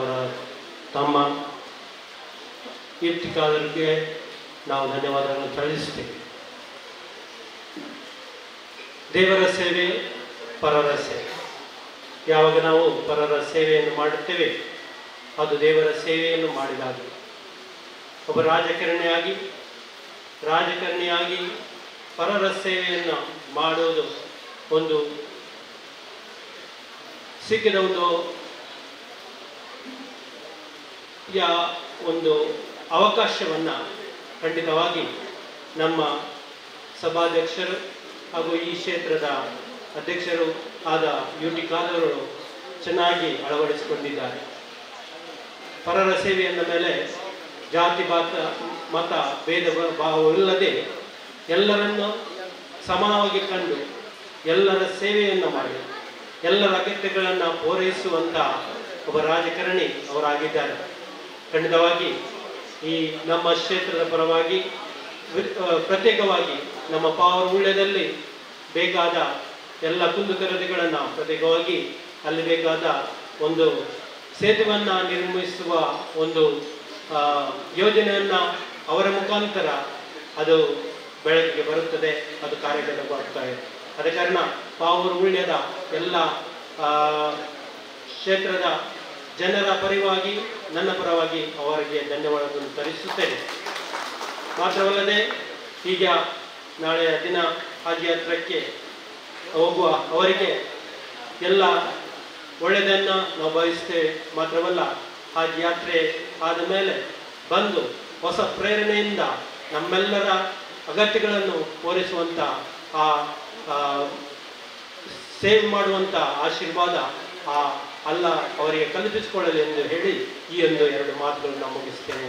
ಅವರ ತಮ್ಮ ಕೀರ್ತಿಕಾರರಿಗೆ ನಾವು ಧನ್ಯವಾದಗಳನ್ನು ಸಲ್ಲಿಸುತ್ತೇವೆ. ದೇವರ ಸೇವೆ, ಪರರ ಸೇವೆ. ಯಾವಾಗ ನಾವು ಪರರ ಸೇವೆಯನ್ನು ಮಾಡುತ್ತೇವೆ ಅದು ದೇವರ ಸೇವೆಯನ್ನು ಮಾಡಿದಾಗ. ಒಬ್ಬ ರಾಜಕಾರಣಿಯಾಗಿ ಪರರ ಸೇವೆಯನ್ನು ಮಾಡೋದು ಒಂದು ಸಿಕ್ಕಿದ ಒಂದು ಅವಕಾಶವನ್ನು ಖಂಡಿತವಾಗಿ ನಮ್ಮ ಸಭಾಧ್ಯಕ್ಷರು ಹಾಗೂ ಈ ಕ್ಷೇತ್ರದ ಅಧ್ಯಕ್ಷರು ಆದ UT ಖಾದರ್ ಚೆನ್ನಾಗಿ ಅಳವಡಿಸಿಕೊಂಡಿದ್ದಾರೆ. ಪರರ ಸೇವೆಯ ಮೇಲೆ ಜಾತಿ ಮತ ಭೇದ ಭಾವವಿಲ್ಲದೆ ಎಲ್ಲರನ್ನು ಸಮಾನವಾಗಿ ಕಂಡು ಎಲ್ಲರ ಸೇವೆಯನ್ನು ಮಾಡಿ ಎಲ್ಲರ ಅಗತ್ಯಗಳನ್ನು ಪೂರೈಸುವಂಥ ಒಬ್ಬ ರಾಜಕಾರಣಿ ಅವರಾಗಿದ್ದಾರೆ. ಖಂಡಿತವಾಗಿ ಈ ನಮ್ಮ ಕ್ಷೇತ್ರದ ಪರವಾಗಿ ಪ್ರತ್ಯೇಕವಾಗಿ ನಮ್ಮ ಪಾವರಗುಳ್ಯದಲ್ಲಿ ಬೇಕಾದ ಎಲ್ಲ ಕುಂದುಕೊರತೆಗಳನ್ನು ಪ್ರತ್ಯೇಕವಾಗಿ ಅಲ್ಲಿ ಬೇಕಾದ ಒಂದು ಸೇತುವೆಯನ್ನು ನಿರ್ಮಿಸುವ ಒಂದು ಯೋಜನೆಯನ್ನು ಅವರ ಮುಖಾಂತರ ಅದು ಬೆಳಕಿಗೆ ಬರುತ್ತದೆ, ಅದು ಕಾರ್ಯಗತವಾಗ್ತದೆ. ಆದ ಕಾರಣ ಪಾವರಗುಳ್ಯದ ಎಲ್ಲ ಕ್ಷೇತ್ರದ ಜನರ ಪರವಾಗಿ ನನ್ನ ಪರವಾಗಿ ಅವರಿಗೆ ಧನ್ಯವಾದಗಳನ್ನು ಸಲ್ಲಿಸುತ್ತೇನೆ. ಮಾತ್ರವಲ್ಲದೆ ಈಗ ನಾಳೆಯ ದಿನ ಹಾಜಿ ಯಾತ್ರಕ್ಕೆ ಹೋಗುವ ಅವರಿಗೆ ಎಲ್ಲ ಒಳ್ಳೆಯದನ್ನು ನಾವು ಬಯಸ್ತೇವೆ. ಮಾತ್ರವಲ್ಲ ಹಾಜಿ ಯಾತ್ರೆ ಆದ ಮೇಲೆ ಬಂದು ಹೊಸ ಪ್ರೇರಣೆಯಿಂದ ನಮ್ಮೆಲ್ಲರ ಅಗತ್ಯಗಳನ್ನು ಪೂರೈಸುವಂಥ ಸೇವ್ ಮಾಡುವಂಥ ಆಶೀರ್ವಾದ ಅಲ್ಲ ಅವರಿಗೆ ಕಲ್ಪಿಸಿಕೊಳ್ಳಲಿ ಎಂದು ಹೇಳಿ ಈ ಎರಡು ಮಾತುಗಳನ್ನು ಮುಗಿಸ್ತೇನೆ.